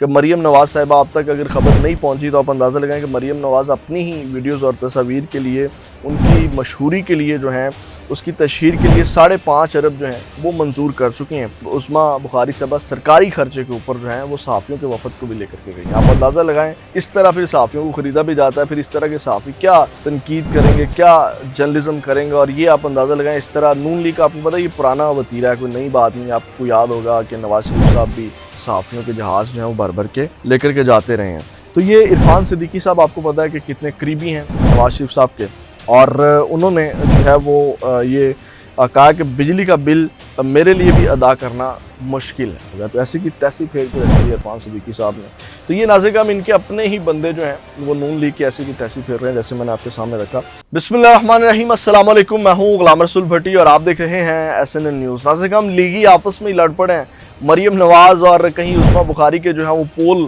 کہ مریم نواز صاحبہ آپ تک اگر خبر نہیں پہنچی تو آپ اندازہ لگائیں کہ مریم نواز اپنی ہی ویڈیوز اور تصاویر کے لیے، ان کی مشہوری کے لیے جو ہیں، اس کی تشہیر کے لیے 5.5 ارب جو ہیں وہ منظور کر چکی ہیں۔ عظمیٰ بخاری صاحبہ سرکاری خرچے کے اوپر جو ہیں وہ صحافیوں کے وفد کو بھی لے کر کے گئی ہیں۔ آپ اندازہ لگائیں اس طرح پھر صحافیوں کو خریدا بھی جاتا ہے، پھر اس طرح کے صحافی کیا تنقید کریں گے، کیا جرنلزم کریں گے، اور یہ آپ اندازہ لگائیں اس طرح نون لیگ کا آپ کو پتہ ہے یہ پرانا وتیرہ ہے، کوئی نئی بات نہیں۔ آپ کو یاد ہوگا کہ نواز شریف صاحب بھی صحافیوں کے جہاز جو ہیں وہ بھر بھر کے لے کر کے جاتے رہے ہیں۔ تو یہ عرفان صدیقی صاحب آپ کو پتہ ہے کہ کتنے قریبی ہیں نواز شریف صاحب کے، اور انہوں نے جو ہے وہ یہ کہا کہ بجلی کا بل میرے لیے بھی ادا کرنا مشکل ہے، تو ایسی کی تیسی پھیر کے رکھی ہے عرفان صدیقی صاحب نے۔ تو یہ ناظرین ہم ان کے اپنے ہی بندے جو ہیں وہ نون لیگ کی ایسی کی تیسی پھیر رہے ہیں، جیسے میں نے آپ کے سامنے رکھا۔ بسم اللہ الرحمن الرحیم، السلام علیکم، میں ہوں غلام رسول بھٹی اور آپ دیکھ رہے ہیں SNN نیوز۔ ناظرین ہم لیگی آپس میں ہی لڑ پڑے ہیں، مریم نواز اور کہیں عظمیٰ بخاری کے جو ہیں وہ پول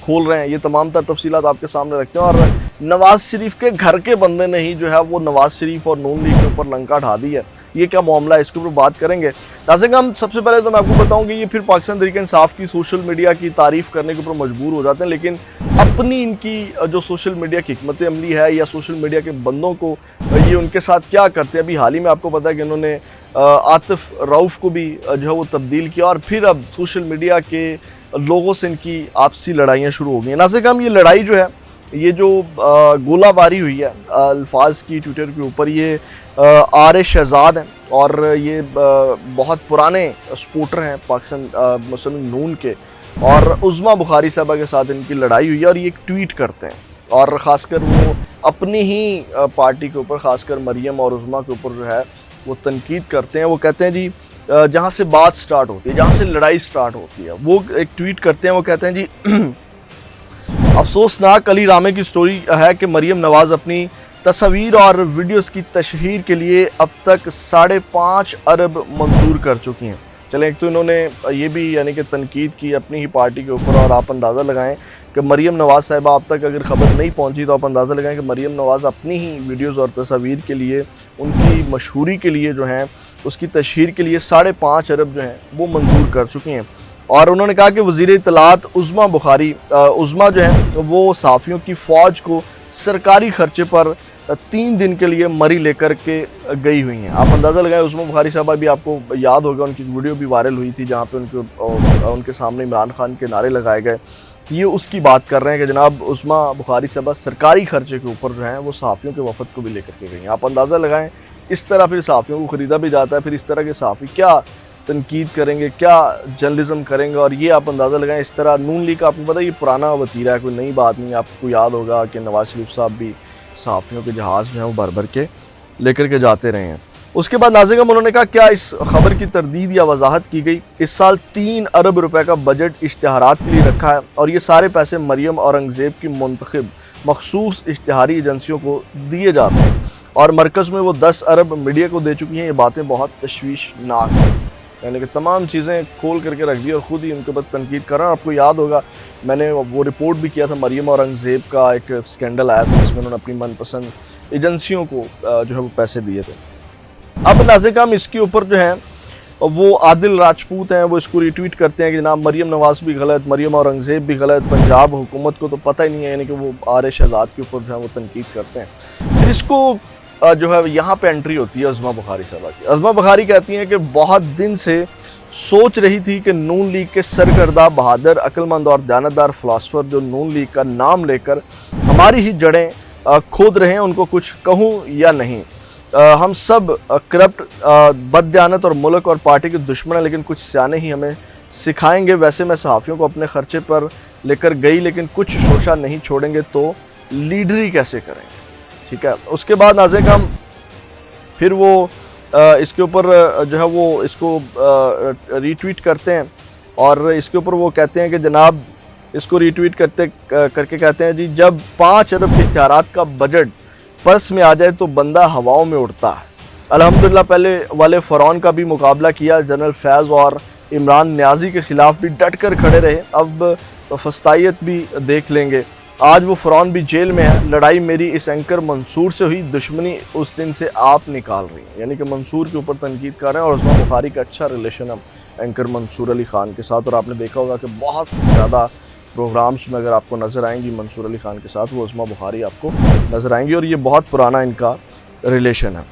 کھول رہے ہیں۔ یہ تمام تر تفصیلات آپ کے سامنے رکھتے ہیں، اور نواز شریف کے گھر کے بندے نے ہی جو ہے وہ نواز شریف اور نون لیگ کے اوپر لنکا ڈھا دی ہے۔ یہ کیا معاملہ ہے، اس کے اوپر بات کریں گے۔ ناظرین ہم سب سے پہلے تو میں آپ کو بتاؤں کہ یہ پھر پاکستان تحریک انصاف کی سوشل میڈیا کی تعریف کرنے کے اوپر مجبور ہو جاتے ہیں، لیکن اپنی ان کی جو سوشل میڈیا کی حکمت عملی ہے یا سوشل میڈیا کے بندوں کو یہ ان کے ساتھ کیا کرتے ہیں۔ ابھی حال ہی میں آپ کو پتہ ہے کہ انہوں نے عاطف رؤف کو بھی جو ہے وہ تبدیل کیا، اور پھر اب سوشل میڈیا کے لوگوں سے ان کی آپسی لڑائیاں شروع ہو گئی ہیں۔ ناظرین ہم یہ لڑائی جو ہے، یہ جو گولہ باری ہوئی ہے الفاظ کی ٹویٹر کے اوپر، یہ آر شہزاد ہیں اور یہ بہت پرانے سپورٹر ہیں پاکستان مسلم نون کے، اور عظمیٰ بخاری صاحبہ کے ساتھ ان کی لڑائی ہوئی ہے، اور یہ ایک ٹویٹ کرتے ہیں، اور خاص کر وہ اپنی ہی پارٹی کے اوپر، خاص کر مریم اور عظمیٰ کے اوپر جو ہے وہ تنقید کرتے ہیں۔ وہ کہتے ہیں جی جہاں سے بات سٹارٹ ہوتی ہے، جہاں سے لڑائی سٹارٹ ہوتی ہے، وہ ایک ٹویٹ کرتے ہیں، وہ کہتے ہیں جی افسوسناک علی رامے کی سٹوری ہے کہ مریم نواز اپنی تصاویر اور ویڈیوز کی تشہیر کے لیے اب تک 5.5 ارب منظور کر چکی ہیں۔ چلیں، ایک تو انہوں نے یہ بھی یعنی کہ تنقید کی اپنی ہی پارٹی کے اوپر، اور آپ اندازہ لگائیں کہ مریم نواز صاحبہ آپ تک اگر خبر نہیں پہنچی تو آپ اندازہ لگائیں کہ مریم نواز اپنی ہی ویڈیوز اور تصاویر کے لیے، ان کی مشہوری کے لیے جو ہیں، اس کی تشہیر کے لیے 5.5 ارب جو ہیں وہ منظور کر چکی ہیں۔ اور انہوں نے کہا کہ وزیر اطلاعات عظمیٰ بخاری عظمیٰ جو ہے وہ صحافیوں کی فوج کو سرکاری خرچے پر 3 دن کے لیے مری لے کر کے گئی ہوئی ہیں۔ آپ اندازہ لگائیں عظمیٰ بخاری صاحبہ بھی آپ کو یاد ہوگا، ان کی ویڈیو بھی وائرل ہوئی تھی جہاں پہ ان کے سامنے عمران خان کے نعرے لگائے گئے۔ یہ اس کی بات کر رہے ہیں کہ جناب عظمیٰ بخاری صاحبہ سرکاری خرچے کے اوپر جو ہیں وہ صحافیوں کے وفد کو بھی لے کر کے گئی ہیں۔ آپ اندازہ لگائیں اس طرح پھر صحافیوں کو خریدا بھی جاتا ہے، پھر اس طرح کے صحافی کیا تنقید کریں گے، کیا جرنلزم کریں گے، اور یہ آپ اندازہ لگائیں اس طرح نون لیگ کا آپ کو پتہ ہے یہ پرانا وتیرہ ہے، کوئی نئی بات نہیں۔ آپ کو یاد ہوگا کہ نواز شریف صاحب بھی صحافیوں کے جہاز جو ہیں وہ بھر بھر کے لے کر کے جاتے رہے ہیں۔ اس کے بعد ناظرین انہوں نے کہا کیا اس خبر کی تردید یا وضاحت کی گئی؟ اس سال 3 ارب روپے کا بجٹ اشتہارات کے لیے رکھا ہے، اور یہ سارے پیسے مریم اورنگزیب کی منتخب مخصوص اشتہاری ایجنسیوں کو دیے جاتے ہیں، اور مرکز میں وہ 10 ارب میڈیا کو دے چکی ہیں۔ یہ باتیں بہت تشویشناک ہیں، یعنی کہ تمام چیزیں کھول کر کے رکھ دی اور خود ہی ان کے بعد تنقید کر رہا ہے۔ آپ کو یاد ہوگا میں نے وہ رپورٹ بھی کیا تھا، مریم اورنگزیب کا ایک سکینڈل آیا تھا جس میں انہوں نے اپنی من پسند ایجنسیوں کو جو ہے وہ پیسے دیے تھے۔ اب ناظرین ہم اس کے اوپر جو ہیں وہ عادل راجپوت ہیں، وہ اس کو ری ٹویٹ کرتے ہیں کہ جناب مریم نواز بھی غلط، مریم اورنگزیب بھی غلط، پنجاب حکومت کو تو پتہ ہی نہیں ہے، یعنی کہ وہ آر شہزاد کے اوپر جو ہے وہ تنقید کرتے ہیں۔ پھر اس کو جو ہے یہاں پہ انٹری ہوتی ہے عظمیٰ بخاری صاحبہ کی۔ عظمیٰ بخاری کہتی ہیں کہ بہت دن سے سوچ رہی تھی کہ نون لیگ کے سرکردہ، بہادر، عقلمند اور دیانتدار فلاسفر جو نون لیگ کا نام لے کر ہماری ہی جڑیں کھود رہے ہیں، ان کو کچھ کہوں یا نہیں۔ ہم سب کرپٹ، بددیانت اور ملک اور پارٹی کے دشمن ہیں، لیکن کچھ سیانے ہی ہمیں سکھائیں گے۔ ویسے میں صحافیوں کو اپنے خرچے پر لے کر گئی، لیکن کچھ شوشہ نہیں چھوڑیں گے تو لیڈری کیسے کریں گے؟ ٹھیک ہے، اس کے بعد ناظرین ہم پھر وہ اس کے اوپر جو ہے وہ اس کو ری ٹویٹ کرتے ہیں، اور اس کے اوپر وہ کہتے ہیں کہ جناب اس کو ری ٹویٹ کر کے کہتے ہیں جی جب 5 ارب کے اشتہارات کا بجٹ پرس میں آ جائے تو بندہ ہواؤں میں اڑتا ہے۔ الحمدللہ پہلے والے فرعون کا بھی مقابلہ کیا، جنرل فیض اور عمران نیازی کے خلاف بھی ڈٹ کر کھڑے رہے، اب فسطائیت بھی دیکھ لیں گے۔ آج وہ فرعون بھی جیل میں ہے، لڑائی میری اس اینکر منصور سے ہوئی، دشمنی اس دن سے آپ نکال رہی ہیں، یعنی کہ منصور کے اوپر تنقید کر رہے ہیں، اور عظمیٰ بخاری کا اچھا ریلیشن ہے اینکر منصور علی خان کے ساتھ، اور آپ نے دیکھا ہوگا کہ بہت زیادہ پروگرامز میں اگر آپ کو نظر آئیں گی منصور علی خان کے ساتھ، وہ عظمیٰ بخاری آپ کو نظر آئیں گی، اور یہ بہت پرانا ان کا ریلیشن ہے۔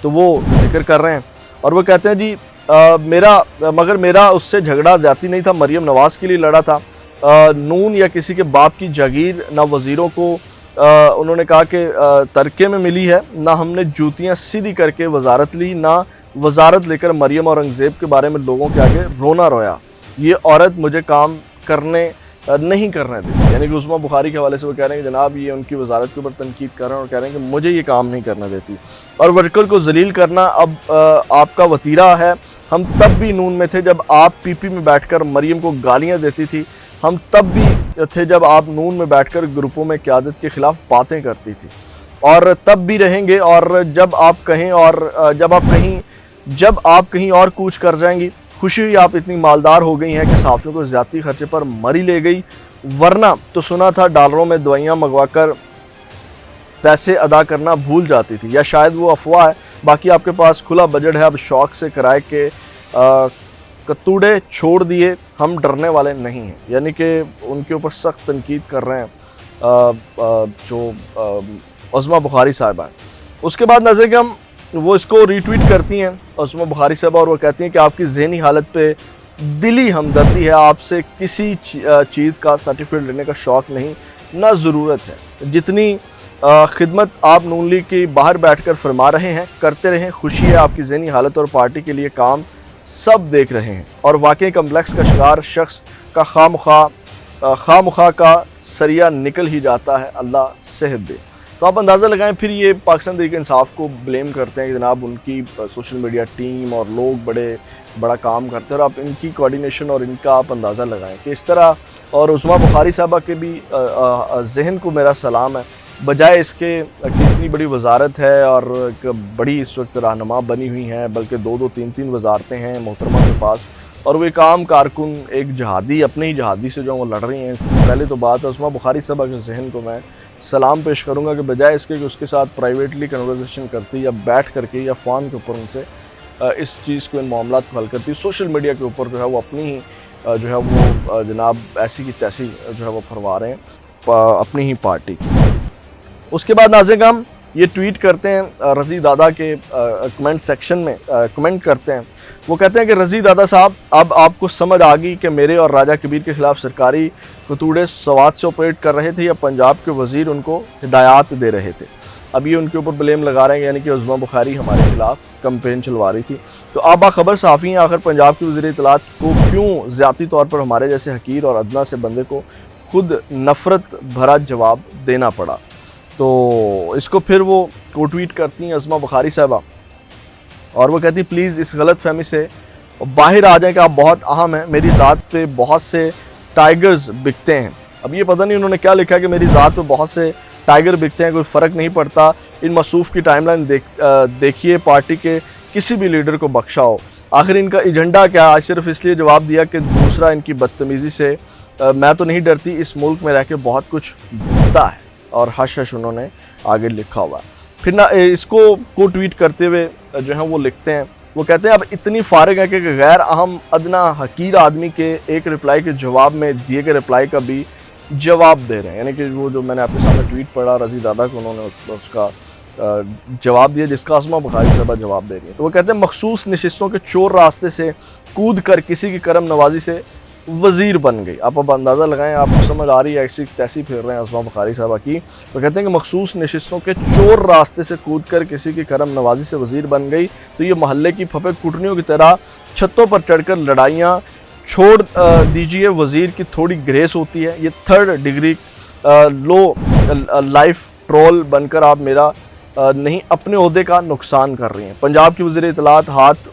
تو وہ ذکر کر رہے ہیں اور وہ کہتے ہیں جی میرا اس سے جھگڑا ذاتی نہیں تھا، مریم نواز کے لیے لڑا تھا۔ نون یا کسی کے باپ کی جاگیر نہ وزیروں کو انہوں نے کہا کہ ترکے میں ملی ہے، نہ ہم نے جوتیاں سیدھی کر کے وزارت لی، نہ وزارت لے کر مریم اورنگزیب کے بارے میں لوگوں کے آگے رونا رویا۔ یہ عورت مجھے کام نہیں کرنے دیتی، یعنی کہ عظمیٰ بخاری کے حوالے سے وہ کہہ رہے ہیں کہ جناب یہ ان کی وزارت کے اوپر تنقید کر رہے ہیں اور کہہ رہے ہیں کہ مجھے یہ کام نہیں کرنے دیتی، اور ورکر کو ذلیل کرنا اب آپ کا وتیرہ ہے۔ ہم تب بھی نون میں تھے جب آپ پی پی میں بیٹھ کر مریم کو گالیاں دیتی تھی، ہم تب بھی تھے جب آپ نون میں بیٹھ کر گروپوں میں قیادت کے خلاف باتیں کرتی تھی، اور تب بھی رہیں گے، اور جب آپ کہیں اور کوچ کر جائیں گی۔ خوشی ہوئی آپ اتنی مالدار ہو گئی ہیں کہ صحافیوں کو زیادتی خرچے پر مری لے گئی، ورنہ تو سنا تھا ڈالروں میں دوائیاں منگوا کر پیسے ادا کرنا بھول جاتی تھی، یا شاید وہ افواہ ہے۔ باقی آپ کے پاس کھلا بجٹ ہے، اب شوق سے کرائے کے کتوڑے چھوڑ دیے، ہم ڈرنے والے نہیں ہیں، یعنی کہ ان کے اوپر سخت تنقید کر رہے ہیں جو عظمیٰ بخاری صاحبہ ہیں۔ اس کے بعد نظر کہ ہم وہ اس کو ری ٹویٹ کرتی ہیں عظمیٰ بخاری صاحبہ، اور وہ کہتی ہیں کہ آپ کی ذہنی حالت پہ دلی ہمدردی ہے، آپ سے کسی چیز کا سرٹیفکیٹ لینے کا شوق نہیں، نہ ضرورت ہے۔ جتنی خدمت آپ نون لیگ کی باہر بیٹھ کر فرما رہے ہیں کرتے رہیں، خوشی ہے آپ کی ذہنی حالت اور پارٹی کے لیے کام سب دیکھ رہے ہیں، اور واقعی کمپلیکس کا شکار شخص کا خواہ کا سریہ نکل ہی جاتا ہے، اللہ صحت دے۔ تو آپ اندازہ لگائیں، پھر یہ پاکستان تحریک انصاف کو بلیم کرتے ہیں کہ جناب ان کی سوشل میڈیا ٹیم اور لوگ بڑا کام کرتے ہیں، اور آپ ان کی کوارڈینیشن اور ان کا آپ اندازہ لگائیں کہ اس طرح۔ اور عظمیٰ بخاری صاحبہ کے بھی ذہن کو میرا سلام ہے، بجائے اس کے کہ اتنی بڑی وزارت ہے اور ایک بڑی اس وقت رہنما بنی ہوئی ہیں، بلکہ 2-3 وزارتیں ہیں محترمہ کے پاس، اور وہ ایک عام کارکن ایک جہادی اپنے ہی جہادی سے جو وہ لڑ رہی ہیں۔ پہلے تو بات عظمیٰ بخاری صاحبہ کے ذہن کو میں سلام پیش کروں گا کہ بجائے اس کے کہ اس کے ساتھ پرائیویٹلی کنورسیشن کرتی یا بیٹھ کر کے یا فون کے اوپر ان سے اس چیز کو، ان معاملات کو حل کرتی، سوشل میڈیا کے اوپر جو ہے وہ اپنی ہی جو ہے وہ جناب ایسی کی تیسی جو ہے وہ پھروا رہے ہیں اپنی ہی پارٹی کی۔ اس کے بعد ناظرین ہم یہ ٹویٹ کرتے ہیں رضی دادا کے کمنٹ سیکشن میں کمنٹ کرتے ہیں، وہ کہتے ہیں کہ رضی دادا صاحب اب آپ کو سمجھ آ گئی کہ میرے اور راجہ کبیر کے خلاف سرکاری کتوڑے سوات سے آپریٹ کر رہے تھے، یا پنجاب کے وزیر ان کو ہدایات دے رہے تھے۔ اب یہ ان کے اوپر بلیم لگا رہے ہیں، یعنی کہ عظمیٰ بخاری ہمارے خلاف کمپین چلوا رہی تھی۔ تو آپ باخبر صحافی ہیں، آخر پنجاب کے وزیر اطلاعات کو کیوں ذاتی طور پر ہمارے جیسے حقیر اور ادنا سے بندے کو خود نفرت بھرا جواب دینا پڑا؟ تو اس کو پھر وہ ٹویٹ کرتی ہیں عظمیٰ بخاری صاحبہ، اور وہ کہتی پلیز اس غلط فہمی سے باہر آ جائیں کہ آپ بہت اہم ہیں، میری ذات پہ بہت سے ٹائیگرز بکتے ہیں۔ اب یہ پتہ نہیں انہوں نے کیا لکھا کہ میری ذات پہ بہت سے ٹائیگر بکتے ہیں، کوئی فرق نہیں پڑتا، ان مصروف کی ٹائم لائن دیکھیے، پارٹی کے کسی بھی لیڈر کو بخشا ہو۔ آخر ان کا ایجنڈا کیا؟ آج صرف اس لیے جواب دیا کہ دوسرا ان کی بدتمیزی سے میں تو نہیں ڈرتی، اس ملک میں رہ کے بہت کچھ بھولتا ہے، اور ہش انہوں نے آگے لکھا ہوا ہے۔ پھر نہ اس کو ٹویٹ کرتے ہوئے جو ہیں وہ لکھتے ہیں، وہ کہتے ہیں اب اتنی فارغ ہے کہ غیر اہم ادنا حقیر آدمی کے ایک رپلائی کے جواب میں دیے گئے رپلائی کا بھی جواب دے رہے ہیں، یعنی کہ وہ جو میں نے آپ کے سامنے ٹویٹ پڑھا رضی دادا کو، انہوں نے اس کا جواب دیا جس کا عظمیٰ بخاری صاحبہ جواب دے رہی ہے۔ تو وہ کہتے ہیں مخصوص نشستوں کے چور راستے سے کود کر کسی کی کرم نوازی سے وزیر بن گئی۔ آپ اب اندازہ لگائیں، آپ کو سمجھ آ رہی ہے ایسی تیسی پھیر رہے ہیں عظمیٰ بخاری صاحبہ کی۔ وہ کہتے ہیں کہ مخصوص نشستوں کے چور راستے سے کود کر کسی کی کرم نوازی سے وزیر بن گئی، تو یہ محلے کی پھپے کٹنیوں کی طرح چھتوں پر چڑھ کر لڑائیاں چھوڑ دیجئے، وزیر کی تھوڑی گریس ہوتی ہے، یہ 3rd ڈگری لو لائف ٹرول بن کر آپ میرا نہیں اپنے عہدے کا نقصان کر رہی ہیں۔ پنجاب کی وزیر اطلاعات ہاتھ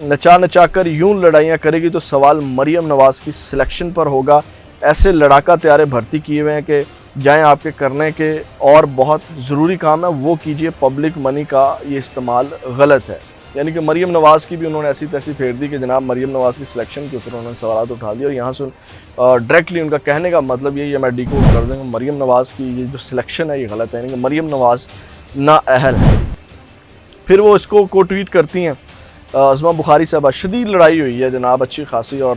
نچا کر یوں لڑائیاں کرے گی تو سوال مریم نواز کی سلیکشن پر ہوگا۔ ایسے لڑاکا تیارے بھرتی کیے ہوئے ہیں کہ جائیں آپ کے کرنے کے اور بہت ضروری کام ہے وہ کیجئے، پبلک منی کا یہ استعمال غلط ہے۔ یعنی کہ مریم نواز کی بھی انہوں نے ایسی تیسی پھیر دی کہ جناب مریم نواز کی سلیکشن کے اوپر انہوں نے سوالات اٹھا دیے، اور یہاں سے ڈائریکٹلی ان کا کہنے کا مطلب یہی ہے، میں ڈیکوڈ کر دوں کہ مریم نواز کی یہ جو سلیکشن ہے یہ غلط ہے، یعنی کہ مریم نواز نااہل ہے۔ پھر وہ اس کو ٹویٹ کرتی ہیں عظمیٰ بخاری صاحبہ، شدید لڑائی ہوئی ہے جناب اچھی خاصی، اور